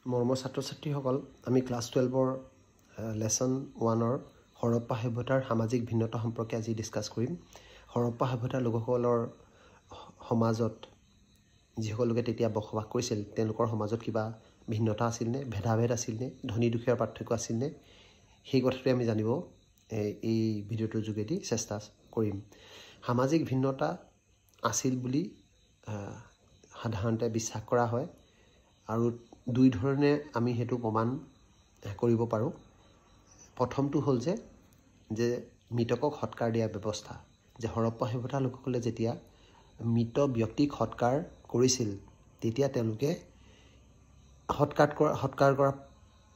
মৰমৰ ছাত্ৰ-ছাত্ৰীসকল, আমি ক্লাছ 12ৰ লেসন 1ৰ হৰপ্পা সভ্যতাৰ সামাজিক ভিন্নতা সম্পৰ্কে আজি ডিসকাস কৰিম। হৰপ্পা সভ্যতাৰ লোকসকলৰ সমাজত যিসকল লোকে তেতিয়া বসবাস কৰিছিল তেওঁলোকৰ সমাজত কিবা ভিন্নতা আছিল নে, ভেদাভেদ আছিল নে, ধনী দুখীয়াৰ পাৰ্থক্য আছিল নে, সেই কথাটো আমি জানিব এই ভিডিঅ'টোৰ যোগেদি চেষ্টা কৰিম। সামাজিক ভিন্নতা আছিল বুলি সাধাৰণতে বিশ্বাস কৰা হয় আৰু দুই ধৰণে আমি হেতু প্ৰমাণ কৰিব পাৰোঁ। প্ৰথমটো হ'ল যে মৃতকক সৎকাৰ দিয়া ব্যৱস্থা, যে হৰপ্পা সভ্যতাৰ লোকসকলে যেতিয়া মৃত ব্যক্তিক সৎকাৰ কৰিছিল তেতিয়া তেওঁলোকে সৎকাৰ কৰা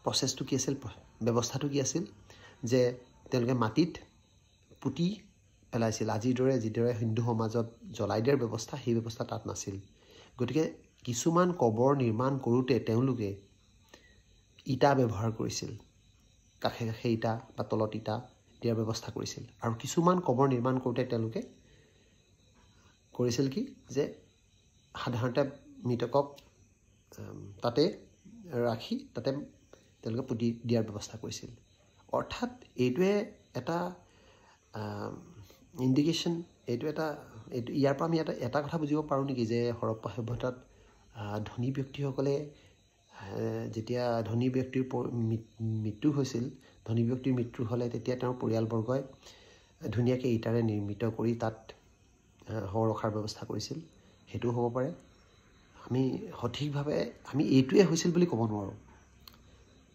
প্ৰচেছটো কি আছিল, ব্যৱস্থাটো কি আছিল, যে তেওঁলোকে মাটিত পুতি পেলাইছিল। আজিৰ দৰে যিদৰে হিন্দু সমাজত জ্বলাই দিয়াৰ ব্যৱস্থা, সেই ব্যৱস্থা তাত নাছিল। গতিকে কিছুমান কবৰ নিৰ্মাণ কৰোঁতে তেওঁলোকে ইটা ব্যৱহাৰ কৰিছিল, কাষে কাষে ইটা বা তলত ইটা দিয়াৰ ব্যৱস্থা কৰিছিল। আৰু কিছুমান কবৰ নিৰ্মাণ কৰোঁতে তেওঁলোকে কৰিছিল কি, যে সাধাৰণতে মৃতকক তাতে ৰাখি তাতে তেওঁলোকে পুতি দিয়াৰ ব্যৱস্থা কৰিছিল। অৰ্থাৎ এইটোৱে এটা ইণ্ডিকেশ্যন, এইটো ইয়াৰ পৰা আমি এটা কথা বুজিব পাৰোঁ নেকি, যে হৰপ্পা সভ্যতাত ধনী ব্যক্তিসকলে যেতিয়া ধনী ব্যক্তিৰ মৃত্যু হৈছিল, ধনী ব্যক্তিৰ মৃত্যু হ'লে তেতিয়া তেওঁৰ পৰিয়ালবৰ্গই ধুনীয়াকৈ ইটাৰে নিৰ্মিত কৰি তাত শৱ ৰখাৰ ব্যৱস্থা কৰিছিল। সেইটোও হ'ব পাৰে। আমি সঠিকভাৱে আমি এইটোৱে হৈছিল বুলি ক'ব নোৱাৰোঁ,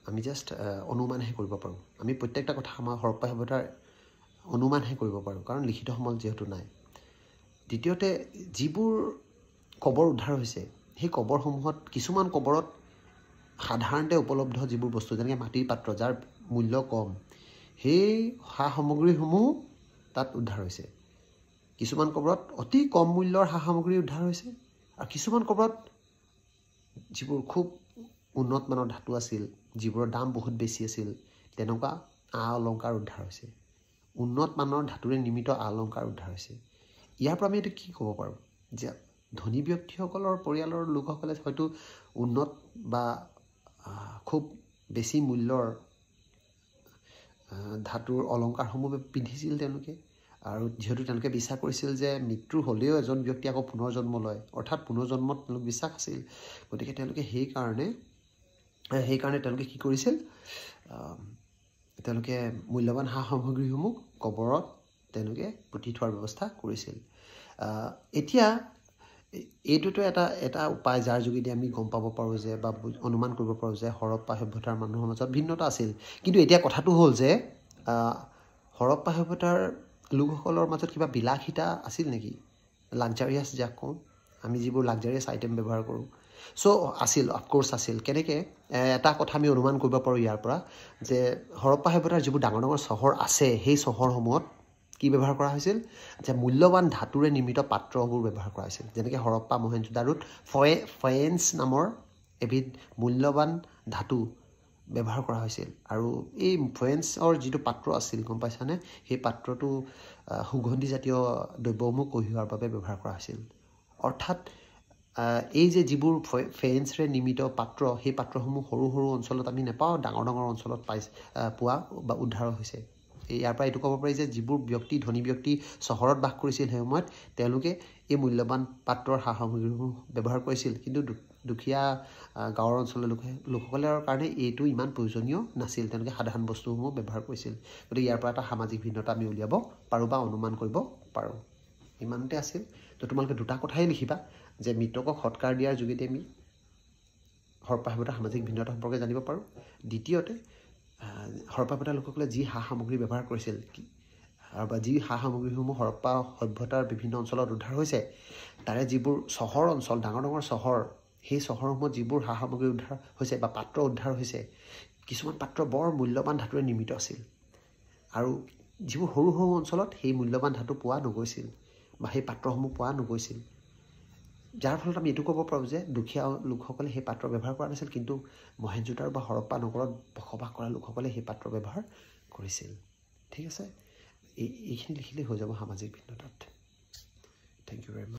আমি জাষ্ট অনুমানহে কৰিব পাৰোঁ। আমি প্ৰত্যেকটা কথা আমাৰ হৰপ্পা সভ্যতাৰ অনুমানহে কৰিব পাৰোঁ, কাৰণ লিখিত সমল যিহেতু নাই। দ্বিতীয়তে, যিবোৰ কবৰ উদ্ধাৰ হৈছে সেই কবৰসমূহত কিছুমান কবৰত সাধাৰণতে উপলব্ধ যিবোৰ বস্তু, যেনেকৈ মাটিৰ পাত্ৰ যাৰ মূল্য কম, সেই সা সামগ্ৰীসমূহ তাত উদ্ধাৰ হৈছে। কিছুমান কবৰত অতি কম মূল্যৰ সা সামগ্ৰী উদ্ধাৰ হৈছে, আৰু কিছুমান কবৰত যিবোৰ খুব উন্নত মানৰ ধাতু আছিল, যিবোৰৰ দাম বহুত বেছি আছিল, তেনেকুৱা আ অলংকাৰ উদ্ধাৰ হৈছে। উন্নত মানৰ ধাতুৰে নিৰ্মিত আ অলংকাৰ উদ্ধাৰ হৈছে। ইয়াৰ পৰা আমি এইটো কি ক'ব পাৰোঁ, যে ধনী ব্যক্তিসকলৰ পৰিয়ালৰ লোকসকলে হয়তো উন্নত বা খুব বেছি মূল্যৰ ধাতুৰ অলংকাৰসমূহ পিন্ধিছিল তেওঁলোকে। আৰু যিহেতু তেওঁলোকে বিশ্বাস কৰিছিল যে মৃত্যু হ'লেও এজন ব্যক্তি আকৌ পুনৰ জন্ম লয়, অৰ্থাৎ পুনৰ জন্মত তেওঁলোক বিশ্বাস আছিল। গতিকে তেওঁলোকে সেইকাৰণে তেওঁলোকে কি কৰিছিল, তেওঁলোকে মূল্যৱান সা সামগ্ৰীসমূহ কবৰত তেওঁলোকে পুতি থোৱাৰ ব্যৱস্থা কৰিছিল। এতিয়া এইটোতো এটা উপায় যাৰ যোগেদি আমি গম পাব পাৰোঁ যে, বা অনুমান কৰিব পাৰোঁ যে হৰপ্পা সভ্যতাৰ মানুহৰ মাজত ভিন্নতা আছিল। কিন্তু এতিয়া কথাটো হ'ল যে হৰপ্পা সভ্যতাৰ লোকসকলৰ মাজত কিবা বিলাসিতা আছিল নেকি, লাক্সাৰিয়াছ যাক কওঁ আমি, যিবোৰ লাক্সাৰিয়াছ আইটেম ব্যৱহাৰ কৰোঁ। আছিল, অফক'ৰ্ছ আছিল। কেনেকৈ এটা কথা আমি অনুমান কৰিব পাৰোঁ ইয়াৰ পৰা, যে হৰপ্পা সভ্যতাৰ যিবোৰ ডাঙৰ ডাঙৰ চহৰ আছে, সেই চহৰসমূহত কি ব্যৱহাৰ কৰা হৈছিল, যে মূল্যৱান ধাতুৰে নিৰ্মিত পাত্ৰবোৰ ব্যৱহাৰ কৰা হৈছিল। যেনেকৈ হৰপ্পা মহেঞ্জোদাৰোত ফয়েন্স নামৰ এবিধ মূল্যৱান ধাতু ব্যৱহাৰ কৰা হৈছিল। আৰু এই ফয়েন্সৰ যিটো পাত্ৰ আছিল, গম পাইছানে, সেই পাত্ৰটো সুগন্ধিজাতীয় দ্ৰব্যসমূহ কঢ়িওৱাৰ বাবে ব্যৱহাৰ কৰা হৈছিল। অৰ্থাৎ এই যে যিবোৰ ফয়েন্সৰে নিৰ্মিত পাত্ৰ, সেই পাত্ৰসমূহ সৰু সৰু অঞ্চলত আমি নাপাওঁ, ডাঙৰ ডাঙৰ অঞ্চলত পোৱা বা উদ্ধাৰ হৈছে। ইয়াৰ পৰা এইটো ক'ব পাৰি যে যিবোৰ ধনী ব্যক্তি চহৰত বাস কৰিছিল সেই সময়ত, তেওঁলোকে এই মূল্যৱান পাত্ৰৰ সা সামগ্ৰীসমূহ ব্যৱহাৰ কৰিছিল। কিন্তু দুখীয়া গাঁৱৰ অঞ্চলৰ লোকসকলৰ কাৰণে এইটো ইমান প্ৰয়োজনীয় নাছিল, তেওঁলোকে সাধাৰণ বস্তুসমূহ ব্যৱহাৰ কৰিছিল। গতিকে ইয়াৰ পৰা এটা সামাজিক ভিন্নতা আমি উলিয়াব পাৰোঁ বা অনুমান কৰিব পাৰোঁ। ইমানতে আছিল। তো তোমালোকে দুটা কথাই লিখিবা, যে মৃতকক সৎকাৰ দিয়াৰ যোগেদি আমি হৰপ্পা সভ্যতাৰ সামাজিক ভিন্নতা সম্পৰ্কে জানিব পাৰোঁ। দ্বিতীয়তে, হৰপ্পা সভ্যতাৰ লোকসকলে যি সা সামগ্ৰী ব্যৱহাৰ কৰিছিল, বা যি সা সামগ্ৰীসমূহ হৰপ্পা সভ্যতাৰ বিভিন্ন অঞ্চলত উদ্ধাৰ হৈছে, তাৰে যিবোৰ চহৰ অঞ্চল, ডাঙৰ ডাঙৰ চহৰ, সেই চহৰসমূহত যিবোৰ সা সামগ্ৰী উদ্ধাৰ হৈছে বা পাত্ৰ উদ্ধাৰ হৈছে, কিছুমান পাত্ৰ বৰ মূল্যৱান ধাতুৰে নিৰ্মিত আছিল। আৰু যিবোৰ সৰু সৰু অঞ্চলত সেই মূল্যৱান ধাতু পোৱা নগৈছিল বা সেই পাত্ৰসমূহ পোৱা নগৈছিল। যাৰ ফলত আমি এইটো ক'ব পাৰোঁ যে দুখীয়া লোকসকলে সেই পাত্ৰ ব্যৱহাৰ কৰা নাছিল, কিন্তু মহেঞ্জোদাৰো বা হৰপ্পা নগৰত বসবাস কৰা লোকসকলে সেই পাত্ৰ ব্যৱহাৰ কৰিছিল। ঠিক আছে, এইখিনি লিখিলেই হৈ যাব সামাজিক ভিন্নতাত। Thank you very much.